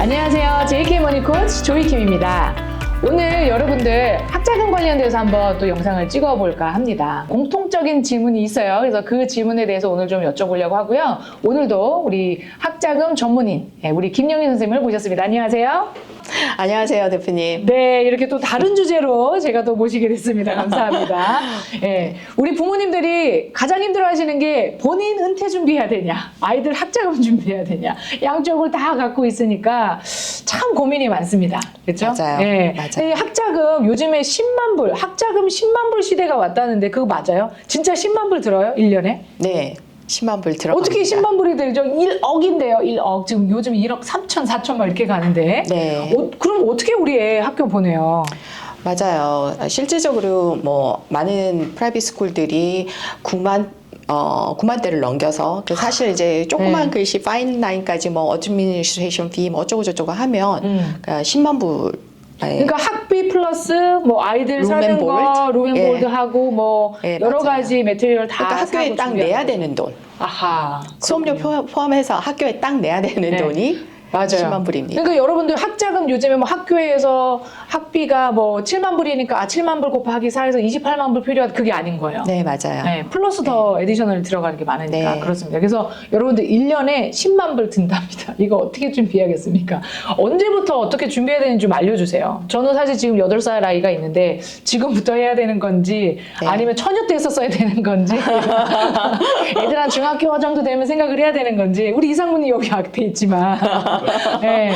안녕하세요. JK 머니 코치 조이킴입니다. 오늘 여러분들 학자금 관련돼서 한번 또 영상을 찍어볼까 합니다. 공통적인 질문이 있어요. 그래서 그 질문에 대해서 오늘 좀 여쭤보려고 하고요. 오늘도 우리 학자금 전문인, 우리 김영희 선생님을 모셨습니다. 안녕하세요. 안녕하세요, 대표님. 네, 이렇게 또 다른 주제로 제가 또 모시게 됐습니다. 감사합니다. 예, 우리 부모님들이 가장 힘들어하시는 게 본인 은퇴 준비해야 되냐, 아이들 학자금 준비해야 되냐, 양쪽을 다 갖고 있으니까 참 고민이 많습니다. 그렇죠? 맞아요. 예, 맞아요. 학자금 요즘에 10만 불, 학자금 10만 불 시대가 왔다는데 그거 맞아요? 진짜 10만 불 들어요? 1년에? 네, 10만 불 들어갑니다. 어떻게 10만 불이 들죠? 1억인데요, 1억. 지금 요즘 1억 3천, 4천 막 이렇게 가는데. 네. 그럼 어떻게 우리 애 학교 보내요? 맞아요. 실질적으로 뭐 많은 프라이빗 스쿨들이 9만대를 넘겨서 사실 이제 조그만 네. 글씨 파인 라인까지 뭐 어드미니스트레이션 피 뭐 어쩌고 저쩌고 하면 그러니까 10만 불. 그러니까 학비 플러스 뭐 아이들 룸 사는 앤 거, 보드. 룸앤볼드 하고 뭐 예, 여러 맞아요. 가지 매트리얼 다 그러니까 학교에 사고 딱 준비하는 내야 거죠. 되는 돈. 아하. 수업료 포함해서 학교에 딱 내야 되는 네. 돈이 맞아요. 10만 불입니다. 그러니까 여러분들 학자금 요즘에 뭐 학교에서 학비가 뭐 7만 불이니까 7만 불 곱하기 4에서 28만 불 필요하다. 그게 아닌 거예요. 네, 맞아요. 네, 플러스 더 에디셔널 들어가는 게 많으니까 네. 그렇습니다. 그래서 여러분들 1년에 10만 불 든답니다. 이거 어떻게 준비해야겠습니까? 언제부터 어떻게 준비해야 되는지 좀 알려주세요. 저는 사실 지금 8살 아이가 있는데 지금부터 해야 되는 건지 네. 아니면 처녀 때서 써야 되는 건지 애들 한 중학교 정도 되면 생각을 해야 되는 건지 우리 이상문이 여기 앞에 있지만 네,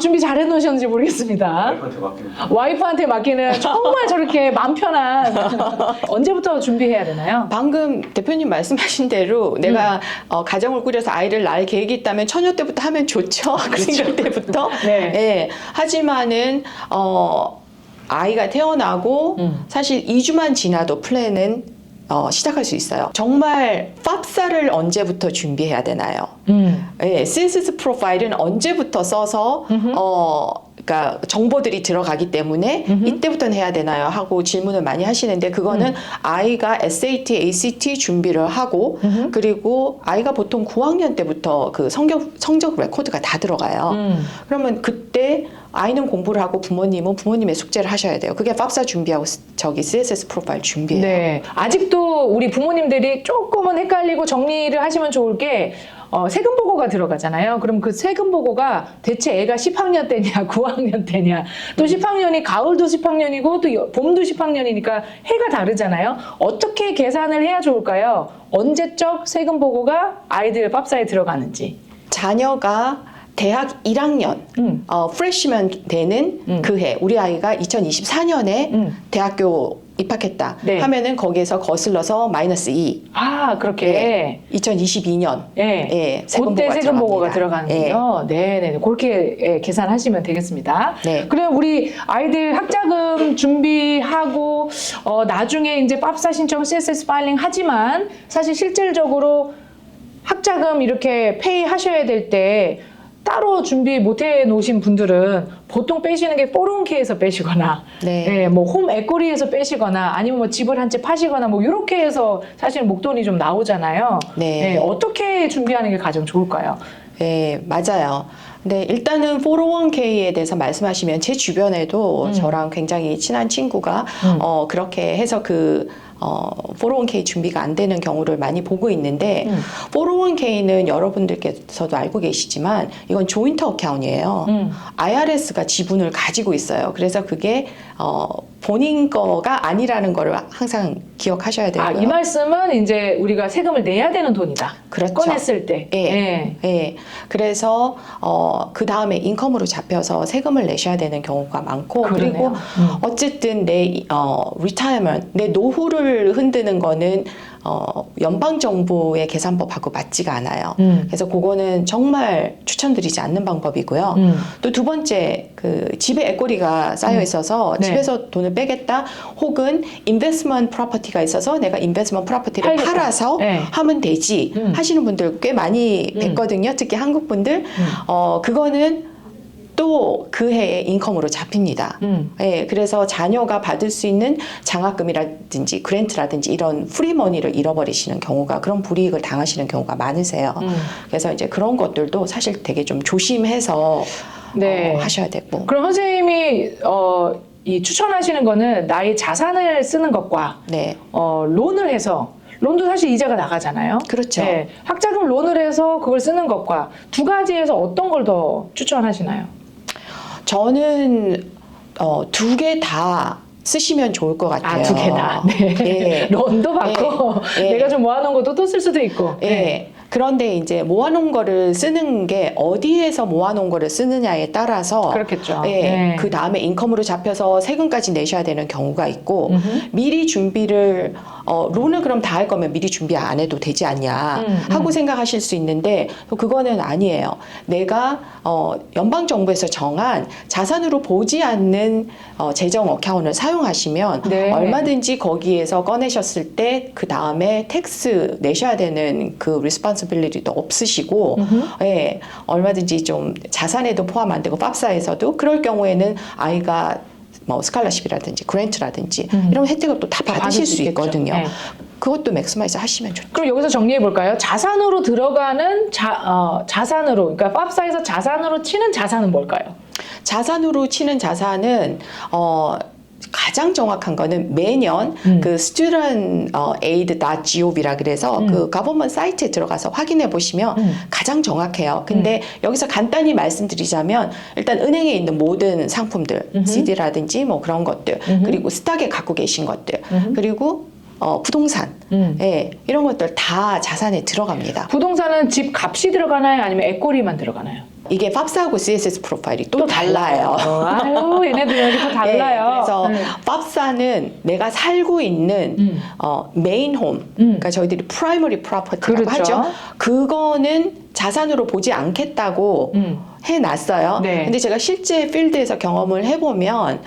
준비 잘 해놓으셨는지 모르겠습니다. 와이프한테 맡기는 와이프한테 맡기는 정말 저렇게 마음 편한 언제부터 준비해야 되나요? 방금 대표님 말씀하신 대로 내가 가정을 꾸려서 아이를 낳을 계획이 있다면 처녀 때부터 하면 좋죠. 학생 때부터. 네. 예. 하지만은 아이가 태어나고 사실 2주만 지나도 플랜은 시작할 수 있어요. 정말 팝사를 언제부터 준비해야 되나요? 예, CSS 프로파일은 언제부터 써서 그러니까 정보들이 들어가기 때문에 이때부터는 해야 되나요? 하고 질문을 많이 하시는데 그거는 아이가 SAT, ACT 준비를 하고 그리고 아이가 보통 9학년 때부터 그 성적 레코드가 다 들어가요. 그러면 그때 아이는 공부를 하고 부모님은 부모님의 숙제를 하셔야 돼요. 그게 팝사 준비하고 저기 CSS 프로파일 준비해요. 네. 아직도 우리 부모님들이 조금은 헷갈리고 정리를 하시면 좋을 게 세금 보고가 들어가잖아요. 그럼 그 세금 보고가 대체 애가 10학년 때냐 9학년 때냐 또 10학년이 가을도 10학년이고 또 봄도 10학년이니까 해가 다르잖아요. 어떻게 계산을 해야 좋을까요? 언제적 세금 보고가 아이들 팝사에 들어가는지. 자녀가 대학 1학년 프레시면 되는 그 해 우리 아이가 2024년에 대학교 입학했다 네. 하면은 거기에서 거슬러서 마이너스 2 아 그렇게 2022년 예, 그때 세금 보고가 들어가는군요. 네, 그렇게 계산하시면 되겠습니다. 네. 그럼 우리 아이들 학자금 준비하고 나중에 이제 팝사 신청, CSS 파일링 하지만 사실 실질적으로 학자금 이렇게 페이 하셔야 될 때 따로 준비 못 해 놓으신 분들은 보통 빼시는 게 401k에서 빼시거나 네. 뭐 홈 에코리에서 빼시거나 아니면 뭐 집을 한 채 파시거나 뭐 이렇게 해서 사실 목돈이 좀 나오잖아요. 네. 어떻게 준비하는 게 가장 좋을까요? 네, 맞아요. 근데 일단은 401k에 대해서 말씀하시면 제 주변에도 저랑 굉장히 친한 친구가 그렇게 해서 401k 준비가 안 되는 경우를 많이 보고 있는데 401k는 여러분들께서도 알고 계시지만 이건 조인트 어카운트이에요. IRS가 지분을 가지고 있어요. 그래서 그게 본인 거가 아니라는 거를 항상 기억하셔야 되고요. 이 말씀은 이제 우리가 세금을 내야 되는 돈이다. 그렇죠. 꺼냈을 때. 예. 예. 그래서 그 다음에 인컴으로 잡혀서 세금을 내셔야 되는 경우가 많고 그러네요. 그리고 어쨌든 내 리타이먼트, 내 노후를 흔드는 거는 연방 정부의 계산법하고 맞지가 않아요. 그래서 그거는 정말 추천드리지 않는 방법이고요. 또 두 번째 그 집에 에꼬리가 쌓여 있어서 네. 집에서 돈을 빼겠다 혹은 인베스트먼트 프로퍼티가 있어서 내가 인베스트먼트 프로퍼티를 팔겠다. 팔아서 네. 하면 되지 하시는 분들 꽤 많이 뵀거든요. 특히 한국 분들 그거는 또 그 해의 인컴으로 잡힙니다. 예, 그래서 자녀가 받을 수 있는 장학금이라든지 그랜트라든지 이런 프리머니를 잃어버리시는 경우가 그런 불이익을 당하시는 경우가 많으세요. 그래서 이제 그런 것들도 사실 되게 좀 조심해서 네. 하셔야 되고. 그럼 선생님이 이 추천하시는 거는 나의 자산을 쓰는 것과 네. 론을 해서 론도 사실 이자가 나가잖아요. 그렇죠. 네. 학자금 론을 해서 그걸 쓰는 것과 두 가지에서 어떤 걸 더 추천하시나요? 저는 두 개 다 쓰시면 좋을 것 같아요. 두 개 다. 네. 예. 론도 받고 예. 내가 좀 모아놓은 것도 또 쓸 수도 있고. 예. 네. 그런데 이제 모아놓은 거를 쓰는 게 어디에서 모아놓은 거를 쓰느냐에 따라서 그렇겠죠. 예. 네. 그 다음에 인컴으로 잡혀서 세금까지 내셔야 되는 경우가 있고 미리 준비를 론을 그럼 다 할 거면 미리 준비 안 해도 되지 않냐 하고 생각하실 수 있는데 그거는 아니에요. 내가 연방 정부에서 정한 자산으로 보지 않는 재정 어카운트를 사용하시면 네. 얼마든지 거기에서 꺼내셨을 때 그 다음에 텍스 내셔야 되는 그 리스폰시빌리티도 없으시고 예, 얼마든지 좀 자산에도 포함 안 되고 팝사에서도 그럴 경우에는 아이가 뭐 스칼러십이라든지 그랜트라든지 이런 혜택을 또 다 받으실 수 있겠죠. 있거든요. 네. 그것도 맥스마이즈 하시면 좋죠. 그럼 여기서 정리해 볼까요? 자산으로 들어가는 자산으로, 그러니까 팝사에서 자산으로 치는 자산은 뭘까요? 자산으로 치는 자산은 가장 정확한 거는 매년 그 studentaid.gov이라 그래서 그 government 사이트에 들어가서 확인해 보시면 가장 정확해요. 근데 여기서 간단히 말씀드리자면 일단 은행에 있는 모든 상품들, CD라든지 뭐 그런 것들, 그리고 스탁에 갖고 계신 것들, 그리고 부동산, 예, 이런 것들 다 자산에 들어갑니다. 부동산은 집 값이 들어가나요? 아니면 에코리만 들어가나요? 이게 팝사하고 CSS 프로파일이 또 달라요. 아유, 얘네들 여기 또 달라요. 네, 그래서 팝사는 내가 살고 있는 메인 홈, 그러니까 저희들이 프라이머리 프로퍼티라고 그렇죠. 하죠. 그거는 자산으로 보지 않겠다고 해놨어요. 네. 근데 제가 실제 필드에서 경험을 해보면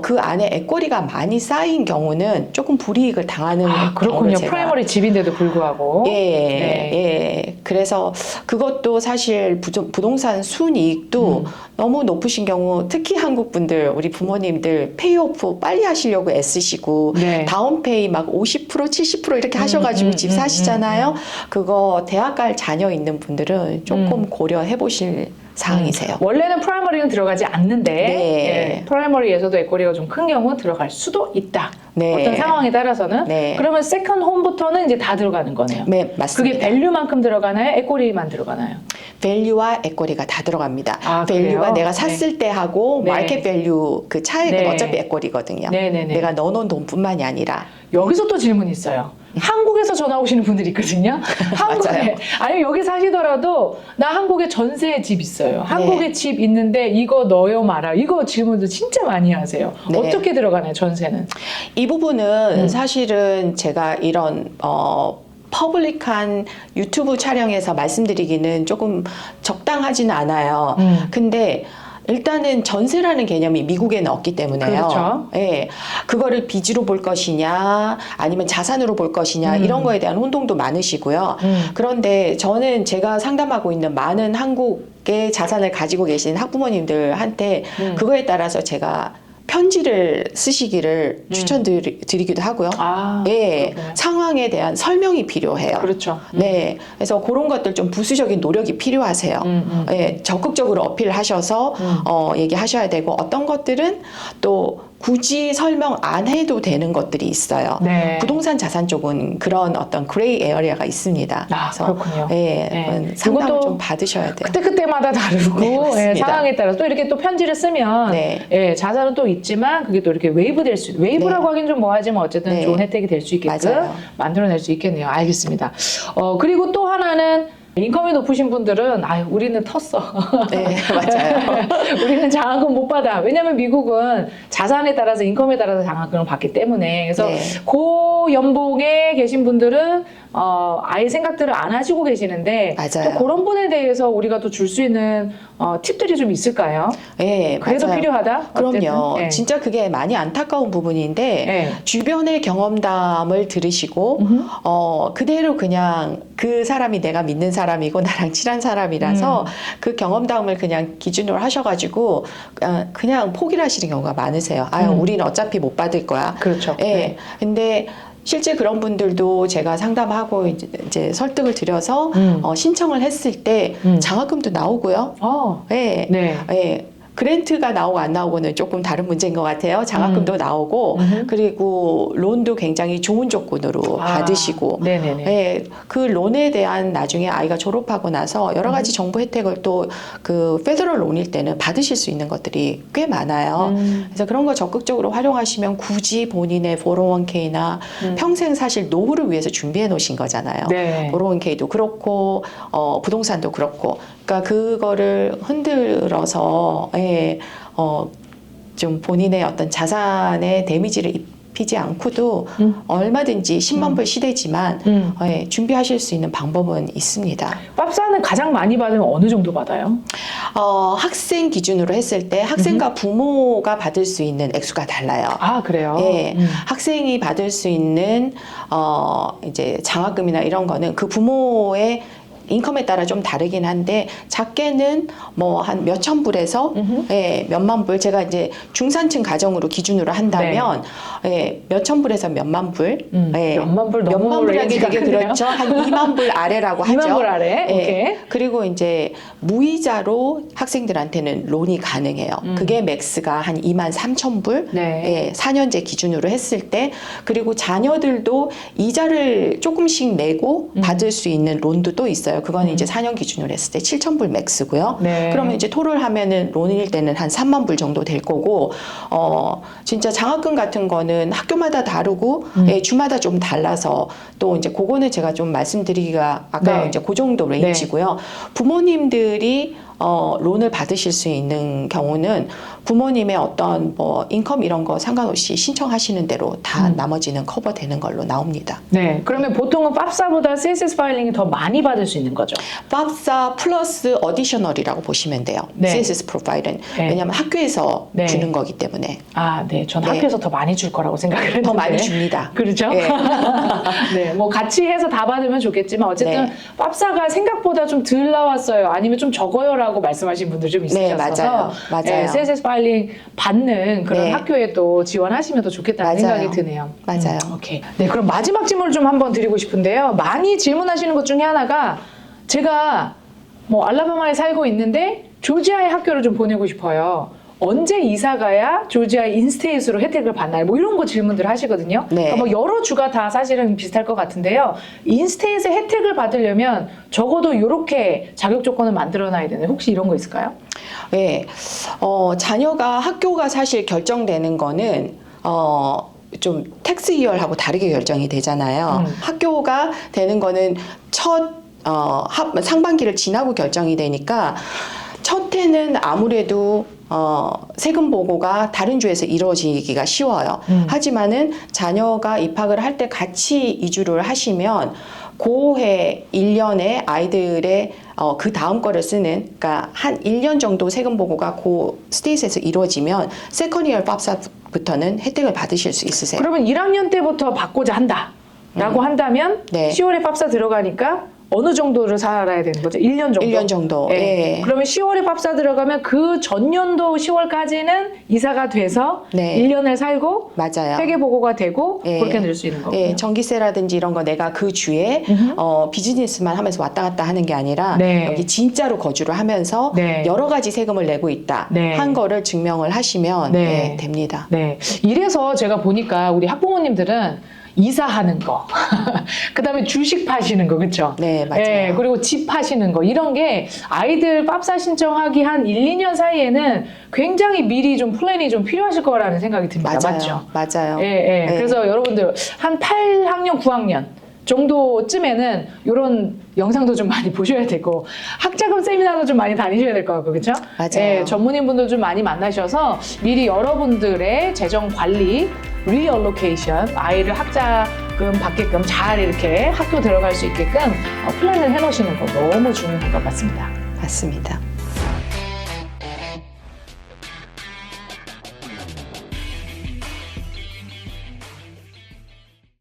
그 안에 액꼬리가 많이 쌓인 경우는 조금 불이익을 당하는 그렇군요. 경우를 제가 프라이머리 집인데도 불구하고. 예, 네. 예. 그래서 그것도 사실 부동산 순이익도 너무 높으신 경우, 특히 한국 분들, 우리 부모님들 페이오프 빨리 하시려고 애쓰시고, 네. 다운페이 막 50%, 70% 이렇게 하셔가지고 집 사시잖아요. 그거 대학 갈 자녀 있는 분들은 조금 고려해 보실 사항이세요. 원래는 프라이머리는 들어가지 않는데 네. 예, 프라이머리에서도 에코리가 좀 큰 경우 들어갈 수도 있다. 네. 어떤 상황에 따라서는. 네. 그러면 세컨 홈부터는 이제 다 들어가는 거네요. 네, 맞습니다. 그게 밸류만큼 들어가나요? 에코리만 들어가나요? 밸류와 에꼬리가 다 들어갑니다. 밸류가 그래요? 내가 샀을 때 하고 네. 마켓 밸류 그 차이는 네. 어차피 에꼬리거든요. 네네네. 내가 넣어놓은 돈뿐만이 아니라. 여기서 또 질문이 있어요. 한국에서 전화 오시는 분들이 있거든요. 한국에 맞아요. 아니 여기 사시더라도 나 한국에 전세 집 있어요. 한국에 네. 집 있는데 이거 넣어요 말아. 이거 질문도 진짜 많이 하세요. 네. 어떻게 들어가나요 전세는? 이 부분은 사실은 제가 이런 퍼블릭한 유튜브 촬영에서 말씀드리기는 조금 적당하지는 않아요. 근데 일단은 전세라는 개념이 미국에는 없기 때문에요. 그렇죠. 예, 그거를 빚으로 볼 것이냐, 아니면 자산으로 볼 것이냐 이런 거에 대한 혼동도 많으시고요. 그런데 저는 제가 상담하고 있는 많은 한국의 자산을 가지고 계신 학부모님들한테 그거에 따라서 제가 편지를 쓰시기를 추천드리기도 하고요. 예, 그렇구나. 상황에 대한 설명이 필요해요. 그렇죠. 네, 그래서 그런 것들 좀 부수적인 노력이 필요하세요. 예, 적극적으로 어필하셔서 얘기하셔야 되고 어떤 것들은 또 굳이 설명 안 해도 되는 것들이 있어요. 네. 부동산 자산 쪽은 그런 어떤 그레이 에어리아가 있습니다. 그렇군요. 예, 네. 상담을 그것도 좀 받으셔야 돼요. 그때마다 다르고 네, 맞습니다. 예, 상황에 따라서 또 이렇게 또 편지를 쓰면 네. 예, 자산은 또 있지만 그게 또 이렇게 웨이브라고 하긴 좀 뭐하지만 어쨌든 네. 좋은 혜택이 될 수 있게끔 맞아요. 만들어낼 수 있겠네요. 알겠습니다. 그리고 또 하나는 인컴이 높으신 분들은 우리는 텄어. 네, 맞아요. 우리는 장학금 못 받아. 왜냐면 미국은 자산에 따라서 인컴에 따라서 장학금을 받기 때문에. 그래서 네. 그 연봉에 계신 분들은 아예 생각들을 안 하시고 계시는데 맞아요. 또 그런 분에 대해서 우리가 또 줄 수 있는 팁들이 좀 있을까요? 예, 그래도 맞아요. 필요하다? 그럼요. 어쨌든. 예. 진짜 그게 많이 안타까운 부분인데 예. 주변의 경험담을 들으시고 그대로 그냥 그 사람이 내가 믿는 사람이고 나랑 친한 사람이라서 그 경험담을 그냥 기준으로 하셔가지고 그냥 포기를 하시는 경우가 많으세요. 우리는 어차피 못 받을 거야. 그렇죠. 예. 네. 근데 실제 그런 분들도 제가 상담하고 이제 설득을 드려서 신청을 했을 때 장학금도 나오고요. 네. 네. 네. 그랜트가 나오고 안 나오고는 조금 다른 문제인 것 같아요. 장학금도 나오고 그리고 론도 굉장히 좋은 조건으로 받으시고 네네네. 네, 그 론에 대한 나중에 아이가 졸업하고 나서 여러 가지 정부 혜택을 또 그 페더럴 론일 때는 받으실 수 있는 것들이 꽤 많아요. 그래서 그런 거 적극적으로 활용하시면 굳이 본인의 401k나 평생 사실 노후를 위해서 준비해 놓으신 거잖아요. 네. 401k도 그렇고 부동산도 그렇고 그러니까 그거를 흔들어서 좀 본인의 어떤 자산에 데미지를 입히지 않고도 얼마든지 10만 불 시대지만 준비하실 수 있는 방법은 있습니다. 팝사는 가장 많이 받으면 어느 정도 받아요? 학생 기준으로 했을 때 학생과 부모가 받을 수 있는 액수가 달라요. 아, 그래요? 예, 학생이 받을 수 있는 이제 장학금이나 이런 거는 그 부모의 인컴에 따라 좀 다르긴 한데 작게는 뭐 한 몇천 불에서 몇만 불 제가 이제 중산층 가정으로 기준으로 한다면 몇천 불에서 몇만 불 몇만 불 너무 몇만 불이라기 레인지가 되게 크네요. 그렇죠. 한 2만 불 아래라고 하죠. 2만 불 아래? 오케이. 그리고 이제 무이자로 학생들한테는 론이 가능해요. 그게 맥스가 한 2만 3천 불 4년제 기준으로 했을 때 그리고 자녀들도 이자를 조금씩 내고 받을 수 있는 론도 또 있어요. 그거는 이제 4년 기준으로 했을 때 7천 불 맥스고요. 그러면 이제 토를 하면은 론일 때는 한 3만 불 정도 될 거고 진짜 장학금 같은 거는 학교마다 다르고 주마다 좀 달라서 또 이제 그거는 제가 좀 말씀드리기가 아까 이제 그 정도 레인지고요. 부모님들이 론을 받으실 수 있는 경우는 부모님의 어떤 뭐 인컴 이런 거 상관없이 신청하시는 대로 다 나머지는 커버되는 걸로 나옵니다. 네, 그러면 보통은 팝사보다 CSS 파일링이 더 많이 받을 수 있는 거죠? 팝사 플러스 어디셔널이라고 보시면 돼요. CSS 프로파일은 왜냐하면 학교에서 주는 거기 때문에. 아, 네, 전 학교에서 더 많이 줄 거라고 생각을 했는데 더 많이 줍니다. 그렇죠? 네, 뭐 같이 해서 다 받으면 좋겠지만 어쨌든 팝사가 생각보다 좀 덜 나왔어요. 아니면 좀 적어요라고 말씀하신 분들 좀 있으셔서 맞아요. CSS 파일링 받는 그런 학교에 또 지원하시면 더 좋겠다는 생각이 드네요. 맞아요. 오케이. 네, 그럼 마지막 질문을 좀 한번 드리고 싶은데요. 많이 질문하시는 것 중에 하나가 제가 뭐 알라바마에 살고 있는데 조지아의 학교를 좀 보내고 싶어요. 언제 이사 가야 조지아 인스테이트로 혜택을 받나요? 뭐 이런 거 질문들 하시거든요. 그러니까 뭐 여러 주가 다 사실은 비슷할 것 같은데요. 인스테이트 혜택을 받으려면 적어도 이렇게 자격 조건을 만들어놔야 되는 혹시 이런 거 있을까요? 네, 자녀가 학교가 사실 결정되는 거는 좀 텍스 이어하고 다르게 결정이 되잖아요. 학교가 되는 거는 첫 상반기를 지나고 결정이 되니까 첫 해는 아무래도 세금 보고가 다른 주에서 이루어지기가 쉬워요. 하지만은 자녀가 입학을 할 때 같이 이주를 하시면 고해 1년에 아이들의 그 다음 거를 쓰는 그러니까 한 1년 정도 세금 보고가 그 스테이트에서 이루어지면 세컨 이어 팝사부터는 혜택을 받으실 수 있으세요. 그러면 1학년 때부터 받고자 한다라고 한다면 10월에 팝사 들어가니까 어느 정도를 살아야 되는 거죠? 1년 정도? 1년 정도. 네. 그러면 10월에 팝사 들어가면 그 전년도 10월까지는 이사가 돼서 1년을 살고 맞아요. 회계보고가 되고 그렇게 낼 수 있는 거고요. 전기세라든지 이런 거 내가 그 주에 비즈니스만 하면서 왔다 갔다 하는 게 아니라 여기 진짜로 거주를 하면서 여러 가지 세금을 내고 있다 한 거를 증명을 하시면 됩니다. 네. 이래서 제가 보니까 우리 학부모님들은 이사하는 거, 그 다음에 주식 파시는 거, 그쵸? 네, 맞아요. 그리고 집 파시는 거, 이런 게 아이들 팝사 신청하기 한 1, 2년 사이에는 굉장히 미리 좀 플랜이 좀 필요하실 거라는 생각이 듭니다. 맞죠? 맞아요. 그래서 여러분들 한 8학년, 9학년 정도쯤에는 이런 영상도 좀 많이 보셔야 되고 학자금 세미나도 좀 많이 다니셔야 될 것 같고 그렇죠? 맞아요. 전문인분들 좀 많이 만나셔서 미리 여러분들의 재정 관리, 리얼로케이션, 아이를 학자금 받게끔 잘 이렇게 학교 들어갈 수 있게끔 플랜을 해놓으시는 거 너무 중요한 것 같습니다. 맞습니다.